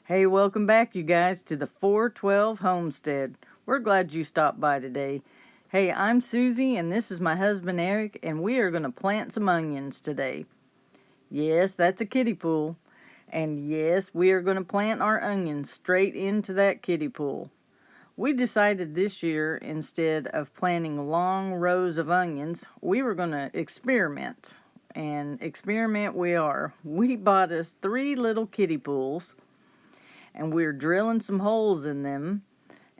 Hey, welcome back, you guys, to the 412 Homestead. We're glad you stopped by today. Hey, I'm Susie, and this is my husband Eric, and we are going to plant some onions today. Yes, that's a kiddie pool. And yes, we are going to plant our onions straight into that kiddie pool. We decided this year, instead of planting long rows of onions, we were going to experiment. And experiment we are. We bought us 3 little kiddie pools, and we're drilling some holes in them,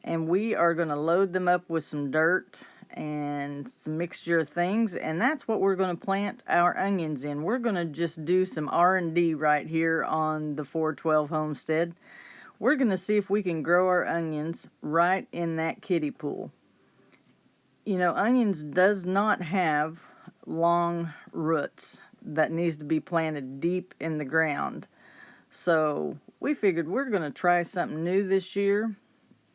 and we are going to load them up with some dirt and some mixture of things, and that's what we're going to plant our onions in. We're going to just do some R&D right here on the 412 Homestead. We're going to see if we can grow our onions right in that kiddie pool. You know, onions does not have long roots that needs to be planted deep in the ground. So we figured we're going to try something new this year,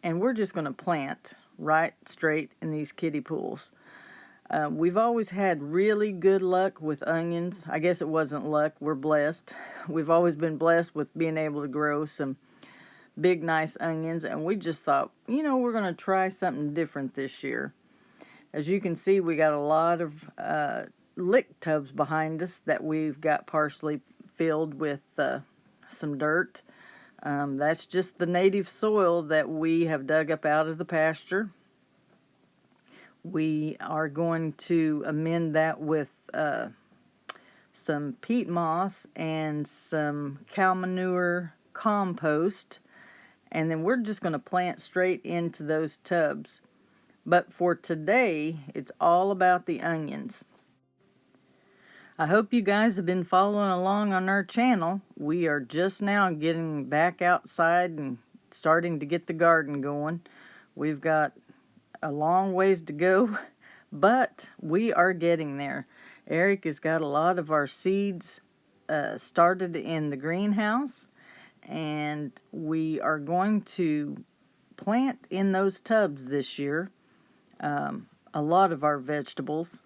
and we're just going to plant right straight in these kiddie pools. We've always had really good luck with onions. I guess it wasn't luck, we're blessed. We've always been blessed with being able to grow some big nice onions, and we just thought, you know, we're going to try something different this year. As you can see, we got a lot of lick tubs behind us that we've got partially filled with some dirt. That's just the native soil that we have dug up out of the pasture. We are going to amend that with some peat moss and some cow manure compost, and then we're just going to plant straight into those tubs. But for today, it's all about the onions. I hope you guys have been following along on our channel. We are just now getting back outside and starting to get the garden going. We've got a long ways to go, but we are getting there. Eric has got a lot of our seeds started in the greenhouse, and we are going to plant in those tubs this year a lot of our vegetables.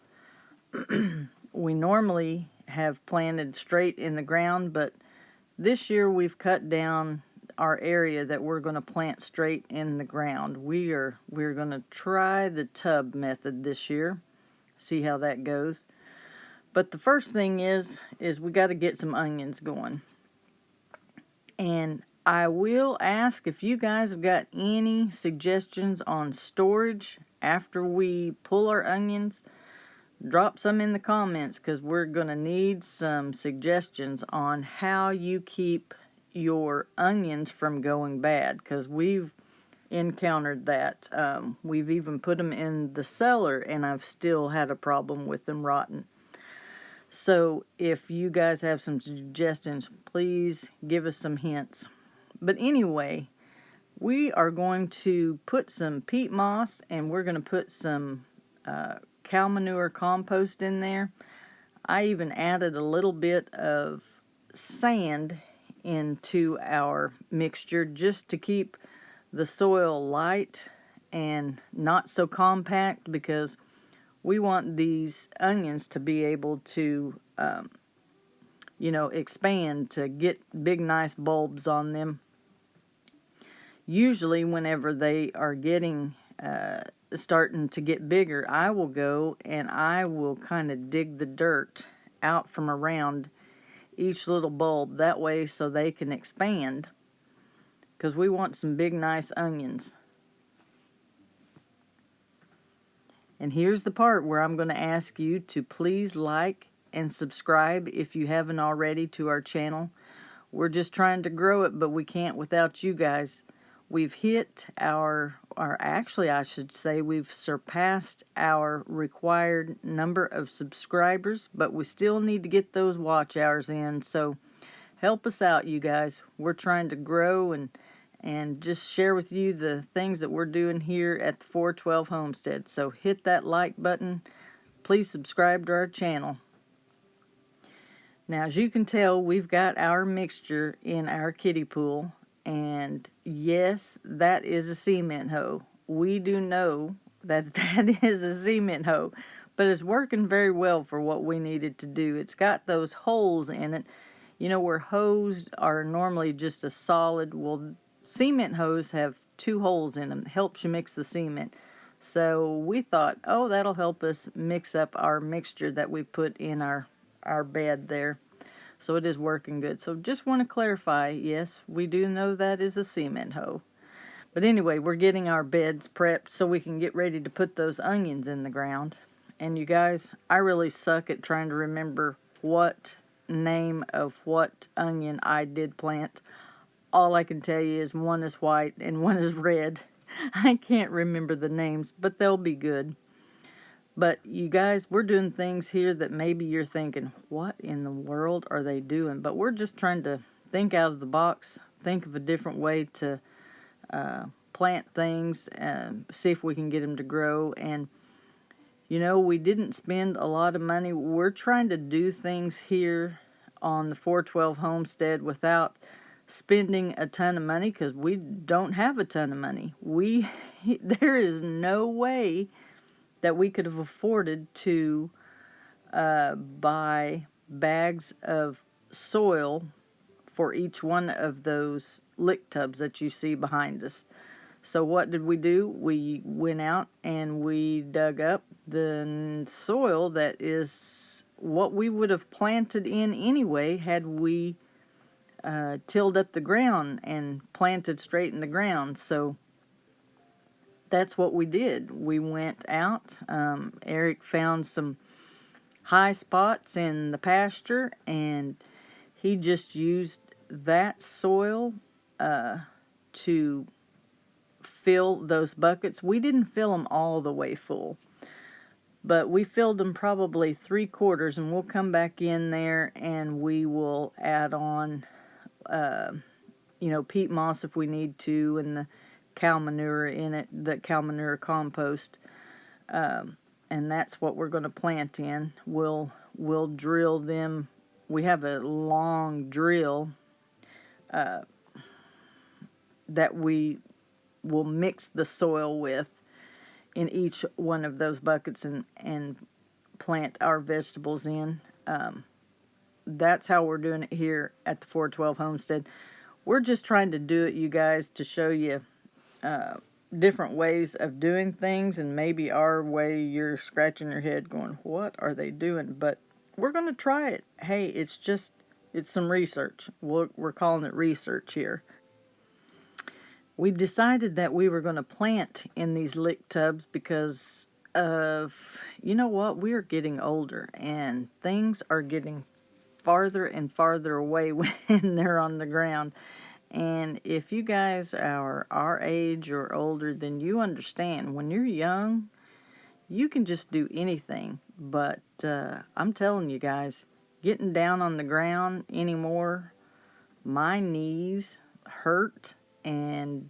We normally have planted straight in the ground, but this year we've cut down our area that we're going to plant straight in the ground. We're going to try the tub method this year, see how that goes. But the first thing is we got to get some onions going. And I will ask if you guys have got any suggestions on storage after we pull our onions. Drop some in the comments, because we're going to need some suggestions on how you keep your onions from going bad, because we've encountered that. We've even put them in the cellar, and I've still had a problem with them rotting. So if you guys have some suggestions, please give us some hints. But anyway, we are going to put some peat moss, and we're going to put some cow manure compost in there. I even added a little bit of sand into our mixture just to keep the soil light and not so compact, because we want these onions to be able to expand, to get big nice bulbs on them. Usually whenever they are getting starting to get bigger, I will go and I will kind of dig the dirt out from around each little bulb, that way so they can expand, because we want some big nice onions. And here's the part where I'm going to ask you to please like and subscribe if you haven't already to our channel. We're just trying to grow it, but we can't without you guys. We've hit actually I should say we've surpassed our required number of subscribers, but we still need to get those watch hours in, so help us out, you guys. We're trying to grow and just share with you the things that we're doing here at the 412 Homestead. So hit that like button. Please subscribe to our channel. Now, as you can tell, we've got our mixture in our kiddie pool. And yes, that is a cement hoe. We do know that that is a cement hoe, but it's working very well for what we needed to do. It's got those holes in it. You know, where hose are normally just a solid, well, cement hose have two holes in them. It helps you mix the cement. So we thought, oh, that'll help us mix up our mixture that we put in our bed there. So it is working good. So just want to clarify, yes, we do know that is a cement hoe. But anyway, we're getting our beds prepped so we can get ready to put those onions in the ground. And you guys, I really suck at trying to remember what name of what onion I did plant. All I can tell you is one is white and one is red. I can't remember the names, but they'll be good. But you guys, we're doing things here that maybe you're thinking, what in the world are they doing? But we're just trying to think out of the box, think of a different way to plant things, see if we can get them to grow. And you know, we didn't spend a lot of money. We're trying to do things here on the 412 homestead without spending a ton of money, because we don't have a ton of money. There is no way that we could have afforded to buy bags of soil for each one of those lick tubs that you see behind us. So what did we do? We went out and we dug up the soil that is what we would have planted in anyway had we tilled up the ground and planted straight in the ground. So that's what we did. We went out. Eric found some high spots in the pasture, and he just used that soil to fill those buckets. We didn't fill them all the way full, but we filled them probably 3/4, and we'll come back in there and we will add on, you know, peat moss if we need to, and the cow manure in it, the cow manure compost, and that's what we're going to plant in. We'll drill them. We have a long drill that we will mix the soil with in each one of those buckets and plant our vegetables in. That's how we're doing it here at the 412 homestead. We're just trying to do it, you guys, to show you different ways of doing things, and maybe our way you're scratching your head going, what are they doing? But we're going to try it. Hey, it's some research. We're calling it research here. We decided that we were going to plant in these lick tubs because of, you know what, we're getting older and things are getting farther and farther away when they're on the ground. And if you guys are our age or older, then you understand when you're young, you can just do anything. But I'm telling you guys, getting down on the ground anymore, my knees hurt. And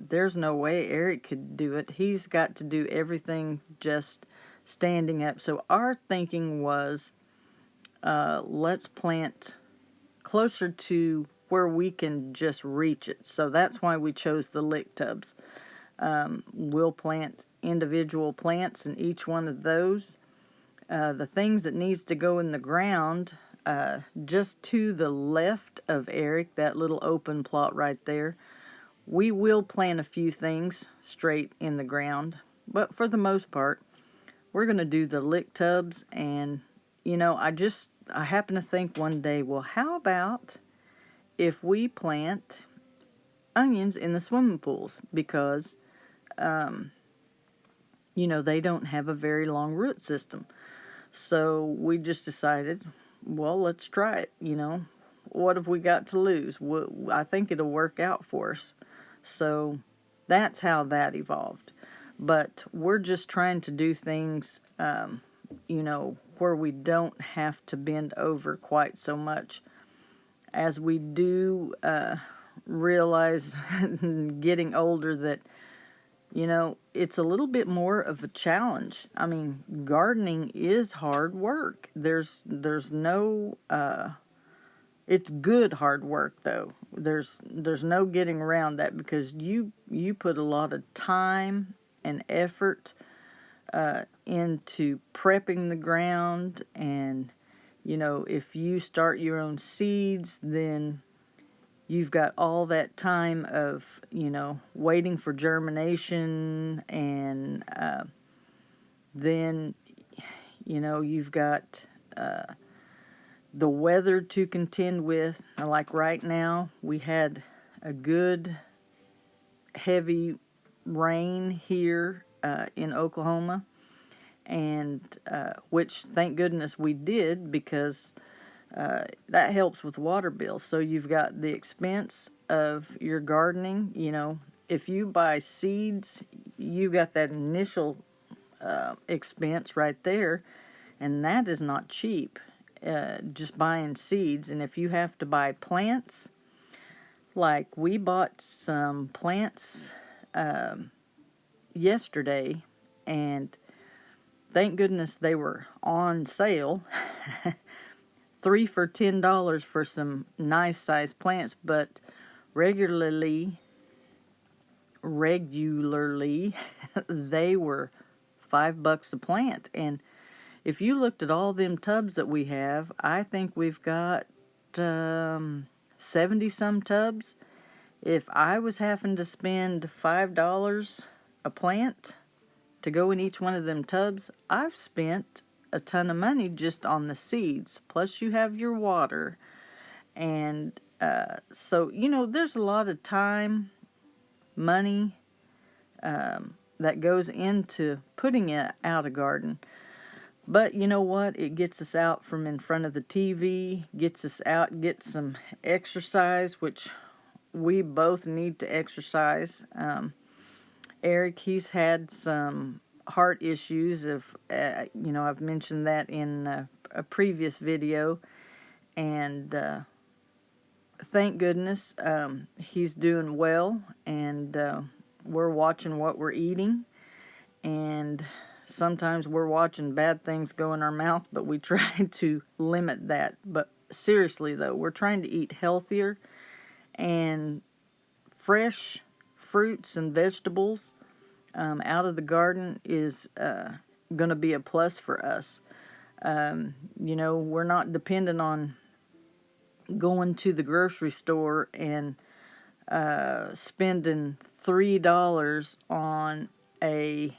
there's no way Eric could do it. He's got to do everything just standing up. So our thinking was, let's plant closer to where we can just reach it. So that's why we chose the lick tubs. We'll plant individual plants in each one of those. The things that needs to go in the ground, just to the left of Eric, that little open plot right there, we will plant a few things straight in the ground, but for the most part, we're going to do the lick tubs. And, you know, I happen to think one day, well, how about if we plant onions in the swimming pools? Because, you know, they don't have a very long root system. So we just decided, well, let's try it, you know. What have we got to lose? I think it'll work out for us. So that's how that evolved. But we're just trying to do things, you know, where we don't have to bend over quite so much. As we do realize getting older that, you know, it's a little bit more of a challenge. I mean, gardening is hard work. There's no, it's good hard work though. There's no getting around that, because you put a lot of time and effort into prepping the ground, and if you start your own seeds, then you've got all that time of, waiting for germination, and then, you've got the weather to contend with. Like right now, we had a good heavy rain here in Oklahoma, and which thank goodness we did, because that helps with water bills. So you've got the expense of your gardening. If you buy seeds, you got that initial expense right there, and that is not cheap. Just buying seeds. And if you have to buy plants, like we bought some plants yesterday, and thank goodness they were on sale. 3 for $10 for some nice sized plants, but regularly they were $5 a plant. And if you looked at all them tubs that we have, I think we've got 70 some tubs. If I was having to spend $5 a plant to go in each one of them tubs, I've spent a ton of money just on the seeds. Plus you have your water. And so, there's a lot of time, money that goes into putting out a garden. But you know what? It gets us out from in front of the TV, gets us out, gets some exercise, which we both need to exercise. Eric, he's had some heart issues. I've mentioned that in a previous video, and thank goodness he's doing well, and we're watching what we're eating, and sometimes we're watching bad things go in our mouth, but we try to limit that. But seriously though, we're trying to eat healthier, and fresh fruits and vegetables out of the garden is going to be a plus for us. We're not dependent on going to the grocery store and spending $3 on a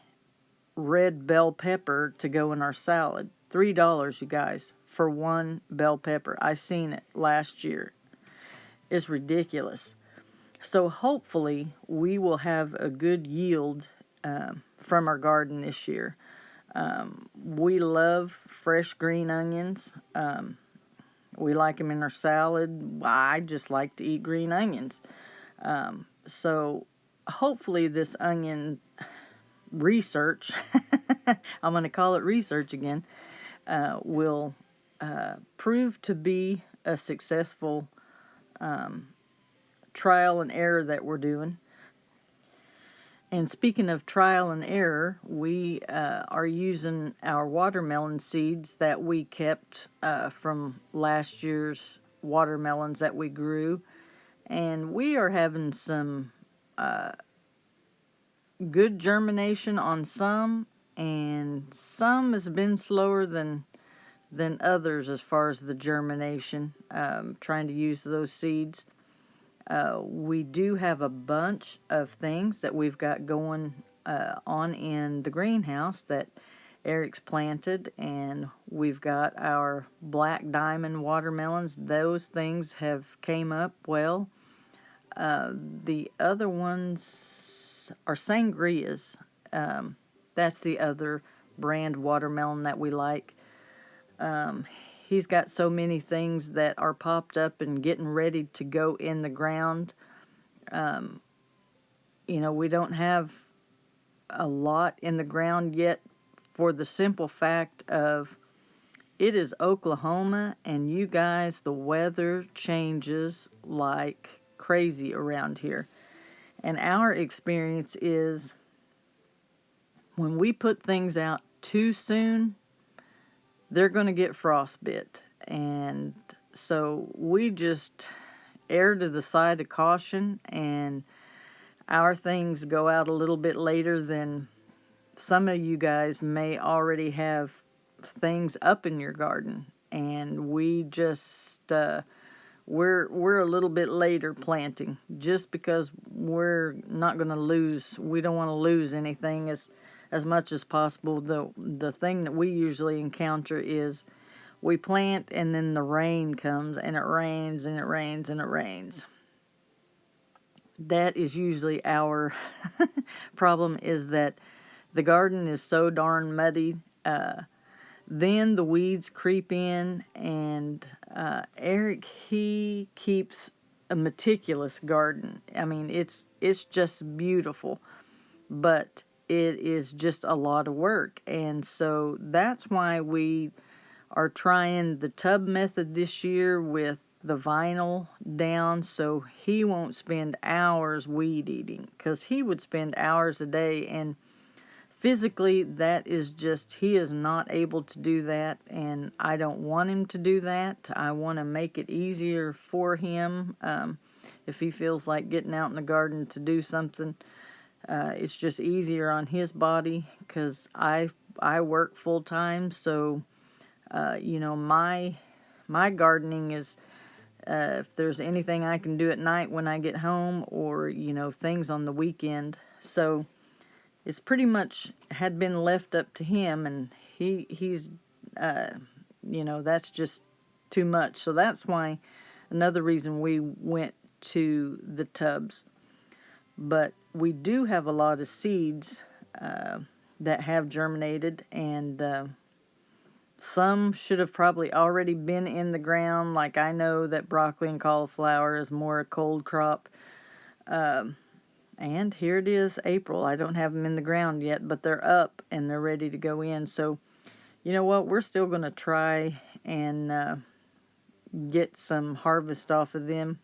red bell pepper to go in our salad. $3, you guys, for one bell pepper. I seen it last year. It's ridiculous. So hopefully we will have a good yield from our garden this year. We love fresh green onions. We like them in our salad. I just like to eat green onions. So hopefully this onion research, I'm going to call it research again, will prove to be a successful trial and error that we're doing. And speaking of trial and error, we are using our watermelon seeds that we kept from last year's watermelons that we grew. And we are having some good germination on some, and some has been slower than others as far as the germination, trying to use those seeds. We do have a bunch of things that we've got going on in the greenhouse that Eric's planted, and we've got our black diamond watermelons. Those things have came up well. The other ones are sangrias. That's the other brand watermelon that we like. He's got so many things that are popped up and getting ready to go in the ground. We don't have a lot in the ground yet, for the simple fact of it is Oklahoma, and you guys, the weather changes like crazy around here. And our experience is when we put things out too soon, they're going to get frostbite. And so we just err to the side of caution, and our things go out a little bit later than some of you guys may already have things up in your garden. and we just we're a little bit later planting, just because we're not going to lose. We don't want to lose anything as much as possible. The thing that we usually encounter is we plant and then the rain comes, and it rains and it rains and it rains. That is usually our problem, is that the garden is so darn muddy. Then the weeds creep in, and Eric, he keeps a meticulous garden. I mean, it's just beautiful, but it is just a lot of work. And so that's why we are trying the tub method this year with the vinyl down, so he won't spend hours weed eating, because he would spend hours a day, and physically that is just, he is not able to do that, and I don't want him to do that. I want to make it easier for him. If he feels like getting out in the garden to do something, it's just easier on his body, because I work full time. So my gardening is, if there's anything I can do at night when I get home, or things on the weekend. So it's pretty much had been left up to him, and he's that's just too much. So that's why, another reason we went to the tubs. But we do have a lot of seeds that have germinated, and some should have probably already been in the ground. Like, I know that broccoli and cauliflower is more a cold crop. And here it is, April. I don't have them in the ground yet, but they're up and they're ready to go in. So, you know what? We're still going to try and get some harvest off of them.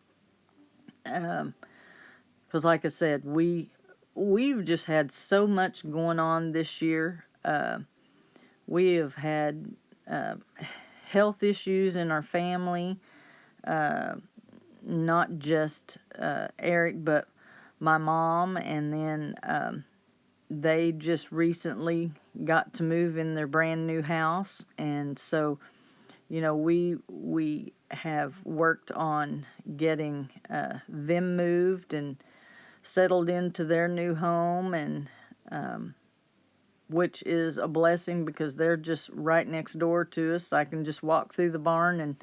Because like I said, we've just had so much going on this year. We have had health issues in our family, not just Eric, but my mom, and then they just recently got to move in their brand new house, and so we have worked on getting them moved and settled into their new home, and which is a blessing, because they're just right next door to us. I can just walk through the barn and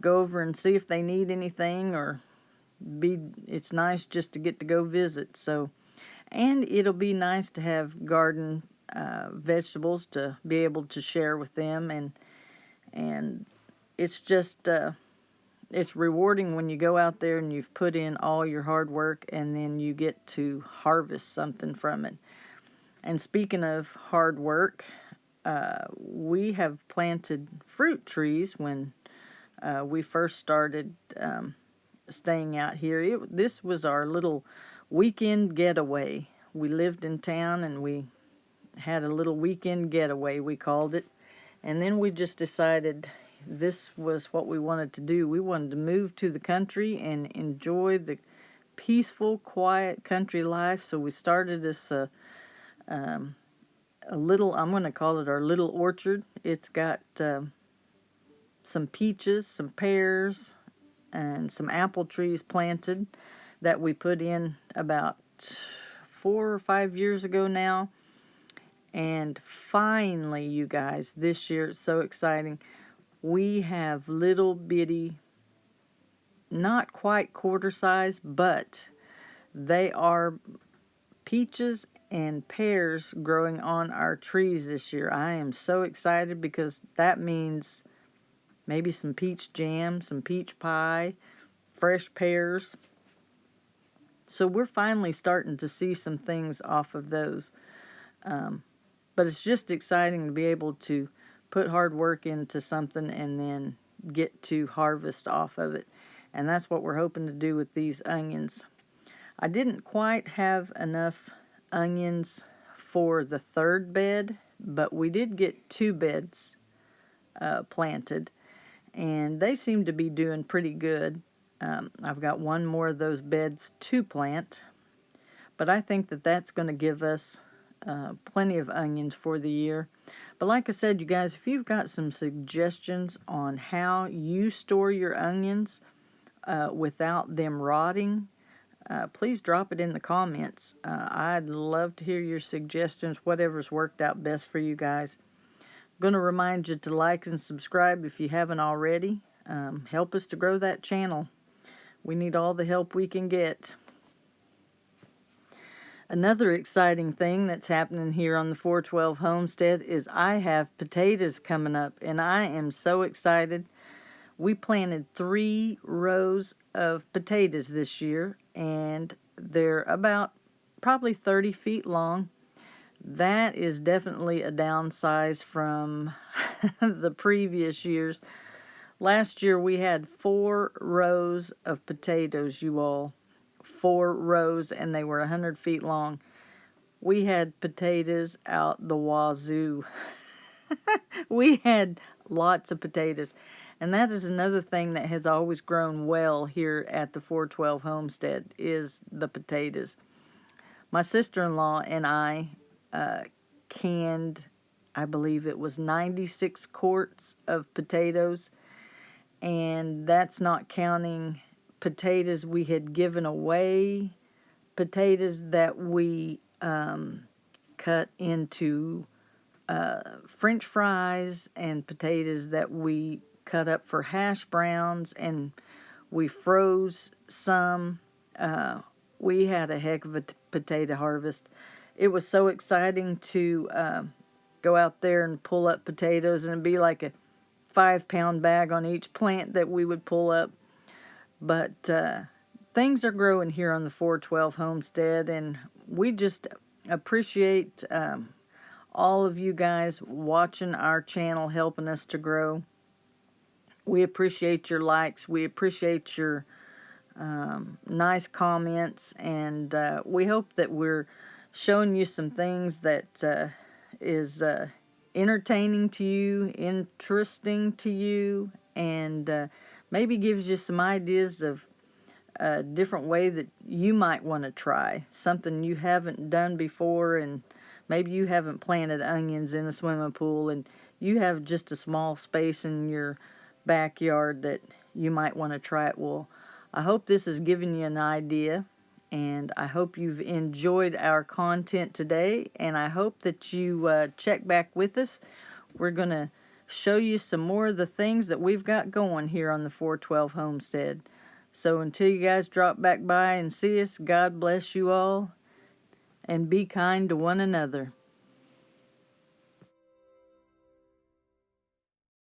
go over and see if they need anything, or it's nice just to get to go visit. So, and it'll be nice to have garden vegetables to be able to share with them, and it's just it's rewarding when you go out there and you've put in all your hard work, and then you get to harvest something from it. And speaking of hard work, we have planted fruit trees when we first started staying out here. This was our little weekend getaway. We lived in town, and we had a little weekend getaway, we called it. And then we just decided this was what we wanted to do. We wanted to move to the country and enjoy the peaceful, quiet country life. So we started this a little, I'm going to call it our little orchard. It's got some peaches, some pears, and some apple trees planted that we put in about 4 or 5 years ago now. And finally, you guys, this year, it's so exciting. We have little bitty, not quite quarter size, but they are peaches and pears growing on our trees this year. I am so excited, because that means maybe some peach jam, some peach pie, fresh pears. So we're finally starting to see some things off of those. But it's just exciting to be able to put hard work into something and then get to harvest off of it. And that's what we're hoping to do with these onions. I didn't quite have enough onions for the third bed, but we did get 2 beds planted, and they seem to be doing pretty good. I've got one more of those beds to plant, but I think that that's going to give us plenty of onions for the year. But like I said, you guys, if you've got some suggestions on how you store your onions without them rotting, please drop it in the comments. I'd love to hear your suggestions, whatever's worked out best for you guys. I'm going to remind you to like and subscribe if you haven't already. Help us to grow that channel. We need all the help we can get. Another exciting thing that's happening here on the 412 Homestead is I have potatoes coming up, and I am so excited. We planted 3 rows of potatoes this year, and they're about probably 30 feet long. That is definitely a downsize from the previous years. Last year we had 4 rows of potatoes, you all. 4 rows, and they were 100 feet long. We had potatoes out the wazoo. We had lots of potatoes. And that is another thing that has always grown well here at the 412 Homestead is the potatoes. My sister-in-law and I canned, I believe it was 96 quarts of potatoes. And that's not counting potatoes we had given away, potatoes that we cut into French fries, and potatoes that we cut up for hash browns, and we froze some. We had a heck of a potato harvest. It was so exciting to go out there and pull up potatoes, and it'd be like a 5-pound bag on each plant that we would pull up. But things are growing here on the 412 Homestead, and we just appreciate all of you guys watching our channel, helping us to grow. We appreciate your likes. We appreciate your nice comments, and we hope that we're showing you some things that is entertaining to you, interesting to you, and maybe gives you some ideas of a different way that you might want to try. Something you haven't done before, and maybe you haven't planted onions in a swimming pool, and you have just a small space in your backyard that you might want to try it. Well, I hope this has given you an idea, and I hope you've enjoyed our content today, and I hope that you check back with us. We're going to show you some more of the things that we've got going here on the 412 Homestead. So until you guys drop back by and see us, God bless you all, and be kind to one another.